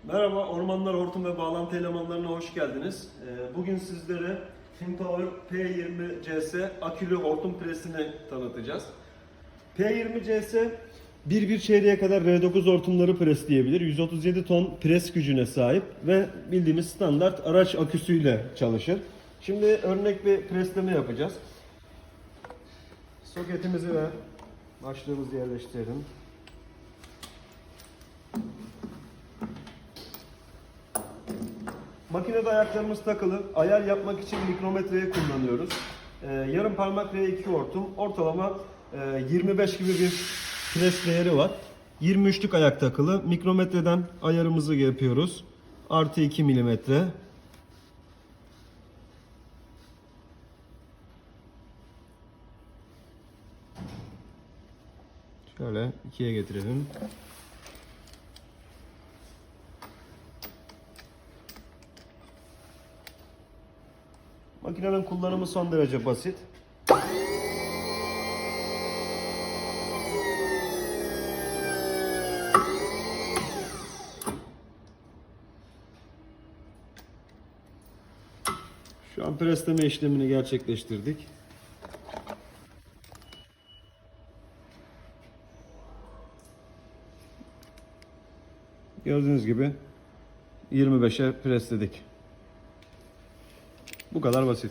Merhaba, Ormanlar Hortum ve Bağlantı Elemanlarına hoş geldiniz. Bugün sizlere Finpower P20 CS akülü hortum presini tanıtacağız. P20 CS 1,1 çeyreğe kadar R9 hortumları presleyebilir. 137 ton pres gücüne sahip ve bildiğimiz standart araç aküsüyle çalışır. Şimdi örnek bir presleme yapacağız. Soketimizi ve başlığımızı yerleştirelim. Makinede ayaklarımız takılı. Ayar yapmak için mikrometreyi kullanıyoruz. Yarım parmak R2 hortum. Ortalama 25 gibi bir pres değeri var. 23'lük ayak takılı. Mikrometreden ayarımızı yapıyoruz. Artı 2 milimetre. Şöyle 2'ye getirelim. Makinenin kullanımı son derece basit. Şu an presleme işlemini gerçekleştirdik. Gördüğünüz gibi 25'e presledik. Bu kadar basit.